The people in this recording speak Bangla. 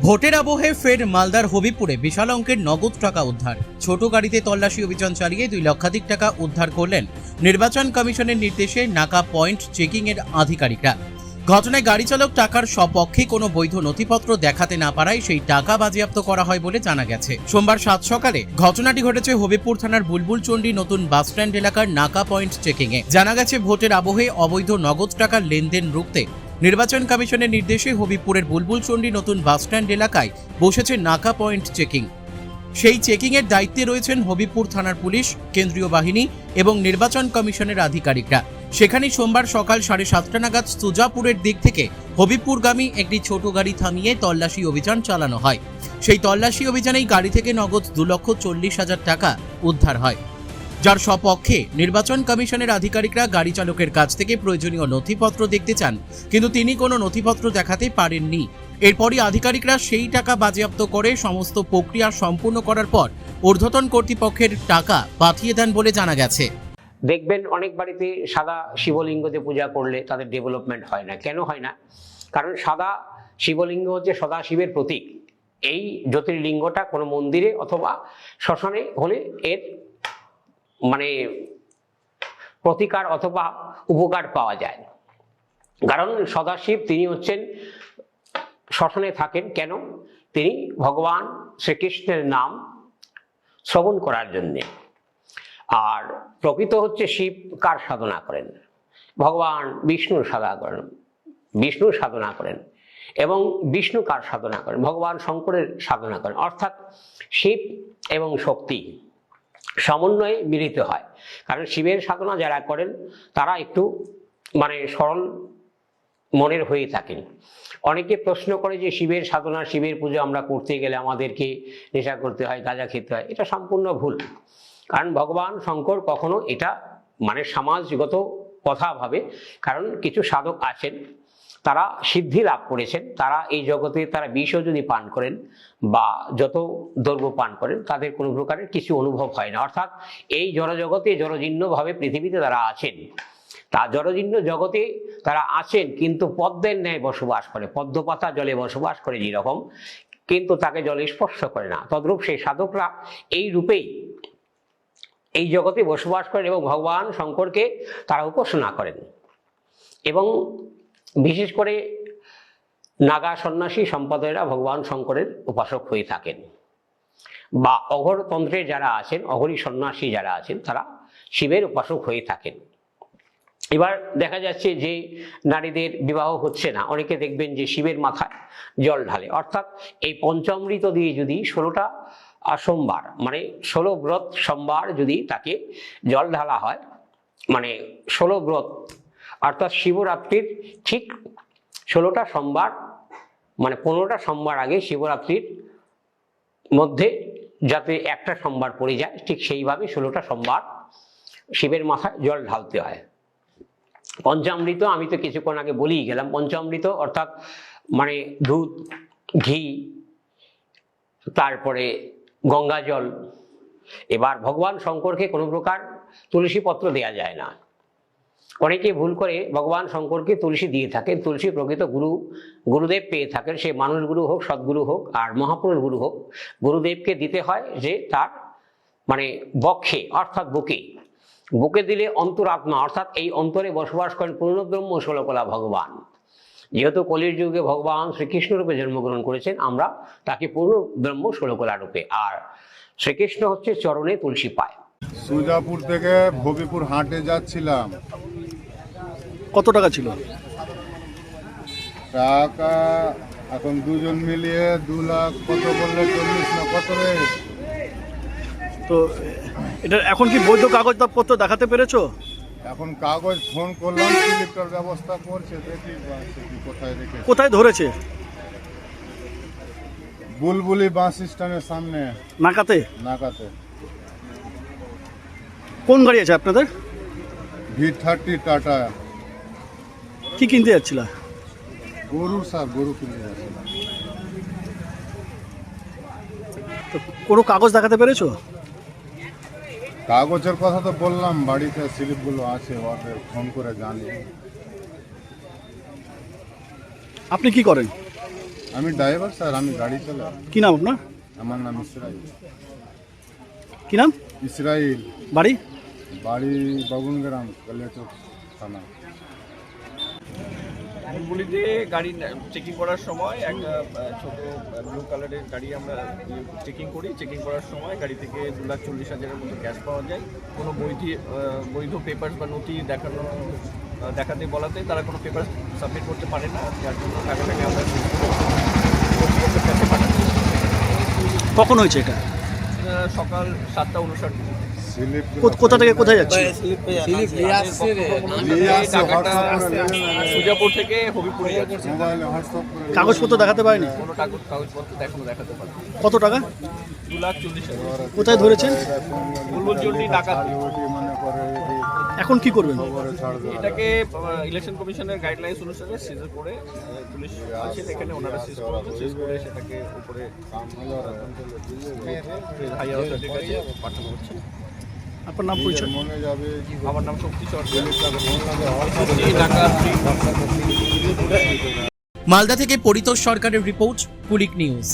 ভোটের আবহে ফের মালদার হবিপুরে বিশাল অঙ্কের নগদ টাকা উদ্ধার। ছোট গাড়িতে তল্লাশি অভিযান চালিয়ে 2 লক্ষাধিক টাকা উদ্ধার করলেন নির্বাচন কমিশনের নির্দেশে নাকা পয়েন্ট চেকিং এর আধিকারিকরা। ঘটনায় গাড়ি চালক টাকার সপক্ষে কোনো বৈধ নথিপত্র দেখাতে না পারায় সেই টাকা বাজেয়াপ্ত করা হয় বলে জানা গেছে। সোমবার 7 সকালে ঘটনাটি ঘটেছে হবিপুর থানার বুলবুলচন্ডী নতুন বাসস্ট্যান্ড এলাকার নাকা পয়েন্ট চেকিং এ। জানা গেছে ভোটের আবহে অবৈধ নগদ টাকার লেনদেন রুখতে নির্বাচন কমিশনের নির্দেশে হবিপুরের বুলবুলচন্ডী নতুন বাসস্ট্যান্ড এলাকায় বসেছে নাকা পয়েন্ট চেকিং। সেই চেকিং এর দায়িত্বে রয়েছেন হবিপুর থানার পুলিশ, কেন্দ্রীয় বাহিনী এবং নির্বাচন কমিশনের আধিকারিকরা। সেখানেই সোমবার সকাল 7:30 নাগাদ সুজাপুরের দিক থেকে হবিপুরগামী একটি ছোট গাড়ি থামিয়ে তল্লাশি অভিযান চালানো হয়। সেই তল্লাশি অভিযানেই গাড়ি থেকে নগদ 2,40,000 টাকা উদ্ধার হয়, যার সপক্ষে নির্বাচন কমিশনের আধিকারিকরা গাড়ি চালকের কাছ থেকে প্রয়োজনীয় নথিপত্র দেখতে চান, কিন্তু তিনি কোনো নথিপত্র দেখাতে পারেননি। এরপরই আধিকারিকরা সেই টাকা বাজেয়াপ্ত করে সমস্ত প্রক্রিয়া সম্পূর্ণ করার পর ঊর্ধ্বতন কর্তৃপক্ষের টাকা পাঠিয়ে দেন বলে জানা গেছে। দেখবেন অনেক বাড়িতে সাদা শিবলিঙ্গতে পূজা করলে তাদের ডেভেলপমেন্ট হয় না। কেন হয় না? কারণ সাদা শিবলিঙ্গ হচ্ছে সদাশিবের প্রতীক। এই জ্যোতির্লিঙ্গটা কোনো মন্দিরে অথবা শ্মশানে হলে এর মানে প্রতিকার অথবা উপকার পাওয়া যায়। কারণ সদাশিব তিনি হচ্ছেন শ্মশানে থাকেন। কেন? তিনি ভগবান শ্রীকৃষ্ণের নাম শ্রবণ করার জন্যে। আর প্রকৃত হচ্ছে শিব কার সাধনা করেন? ভগবান বিষ্ণুর সাধনা করেন এবং বিষ্ণু কার সাধনা করেন? ভগবান শঙ্করের সাধনা করেন। অর্থাৎ শিব এবং শক্তি সমন্বয়ে মিলিত হয়। কারণ শিবের সাধনা যারা করেন তারা একটু সরল মনের হয়ে থাকেন। অনেকে প্রশ্ন করে যে শিবের সাধনা, শিবের পুজো আমরা করতে গেলে আমাদেরকে নেশা করতে হয়, গাঁজা খেতে হয়। এটা সম্পূর্ণ ভুল। কারণ ভগবান শঙ্কর কখনো এটা সমাজগত কথা ভাবে। কারণ কিছু সাধক আছেন তারা সিদ্ধি লাভ করেছেন, তারা এই জগতে তারা বিষও যদি পান করেন বা যত দ্রব্য পান করেন তাদের কোনো প্রকারের কিছু অনুভব হয় না। অর্থাৎ এই জড়জগতে জড়জীর্ণভাবে পৃথিবীতে তারা আছেন, তা জড়জীর্ণ জগতে তারা আছেন কিন্তু পদ্মের ন্যায় বসবাস করে, পদ্মপাতা জলে বসবাস করে যেরকম, কিন্তু তাকে জলে স্পর্শ করে না। তদ্রূপ সেই সাধকরা এই রূপেই এই জগতে বসবাস করেন এবং ভগবান শঙ্করকে তারা উপাসনা করেন। এবং বিশেষ করে নাগা সন্ন্যাসী সম্প্রদায়েরা ভগবান শঙ্করের উপাসক হয়ে থাকেন, বা অঘরতন্ত্রের যারা আছেন, অঘরী সন্ন্যাসী যারা আছেন তারা শিবের উপাসক হয়ে থাকেন। এবার দেখা যাচ্ছে যে নারীদের বিবাহ হচ্ছে না, অনেকে দেখবেন যে শিবের মাথায় জল ঢালে। অর্থাৎ এই পঞ্চামৃত দিয়ে যদি 16টা সোমবার 16 ব্রত সোমবার যদি তাকে জল ঢালা হয়, 16 ব্রত অর্থাৎ শিবরাত্রির ঠিক 16টা সোমবার 15টা সোমবার আগে শিবরাত্রির মধ্যে যাতে একটা সোমবার পড়ে যায়, ঠিক সেইভাবে 16টা সোমবার শিবের মাথায় জল ঢালতে হয়। পঞ্চামৃত আমি তো কিছুক্ষণ আগে বলেই গেলাম। পঞ্চামৃত অর্থাৎ দুধ, ঘি, তারপরে গঙ্গা জল। এবার ভগবান শঙ্করকে কোনো প্রকার তুলসী পত্র দেয়া যায় না। অনেকে ভুল করে ভগবান শঙ্করকে তুলসী দিয়ে থাকেন। তুলসী প্রকৃত গুরুদেব পেয়ে থাকেন, সে মানুষ গুরু হোক, সদ্গুরু হোক আর মহাপুরুষ গুরু হোক। গুরুদেবকে দিতে হয় যে তার বক্ষে অর্থাৎ বুকে দিলে অন্তরাত্মা অর্থাৎ এই অন্তরে বসবাস করেন পূর্ণব্রহ্ম ষোলকলা ভগবান। যেহেতু কলির যুগে ভগবান শ্রীকৃষ্ণ রূপে জন্মগ্রহণ করেছেন, আমরা তাকে পূর্ণ ব্রহ্ম ষোলকলা রূপে, আর শ্রীকৃষ্ণ হচ্ছে চরণে তুলসী পায়। সুজাপুর থেকে হবিপুর হাটে যাচ্ছিলাম। কত টাকা ছিল? টাকা এখন দুজন মিলিয়ে 2 লাখ কত বললে, 40 না কত রে? তো এটা এখন কি বৈধ কাগজপত্র দেখাতে পেরেছো? এখন কাগজ ফোন করলাম, স্লিপটার ব্যবস্থা করছে, দেখি কোথায় রেখে। কোথায় ধরেছে? বুলবুলি বাস স্ট্যান্ডের সামনে নাকাতে। কোন গাড়ি আছে আপনাদের? V30 tata. কি কিনতে যাচ্ছিল? গরু কিনতে যাচ্ছিলাম। তো কোনো কাগজ দেখাতে পেরেছো? কাগজের কথা তো বললাম, বাড়িতে স্লিপগুলো আছে, ওদের ফোন করে জানি। আপনি কি করেন? আমি ড্রাইভার স্যার, আমি গাড়ি চালাই। কি নাম আপনার? আমার নাম ইসরাইল। কি নাম? ইসরাইল। বাড়ি? বাড়ি বাগুনগ্রাম, কালিয়াচক থানা। বুলবুলিতে গাড়ি চেকিং করার সময় একটা ছোট ব্লু কালারের গাড়ি আমরা চেকিং করি। চেকিং করার সময় গাড়ি থেকে 2,40,000-এর মতো ক্যাশ পাওয়া যায়। কোনো বৈধ পেপারস বা নথি দেখাতে বলাতে তারা কোনো পেপার সাবমিট করতে পারে না, যার জন্য টাকাটাকে আমরা কর্তৃপক্ষের কাছে পাঠাচ্ছি। কখন হয়েছে এটা? সকাল 7:59। কোথা থেকে কোথায় যাচ্ছে? সুজাপুর থেকে হবিপুরে যাচ্ছে। কাগজপত্র দেখাতে পারেনি? কোনো কাগজপত্র এখনো দেখাতে পারে। কত টাকা? 2,40,000। কোথায় ধরেছেন? বুলবুল চন্ডী ডাকাতি। এখন কি করবেন? এটাকে ইলেকশন কমিশনের গাইডলাইন্স অনুসারে সিজ করে পুলিশ আছে এখানে, ওনারা সিজ করে সেটাকে উপরে হাইয়ার অথরিটির কাছে পাঠানো হচ্ছে। আপনার নাম পরিচয়? মনে যাবে। আমার নাম শক্তি সরকার, ঢাকা। মালদা থেকে পরিতোষ সরকারের রিপোর্ট, কুলিক নিউজ।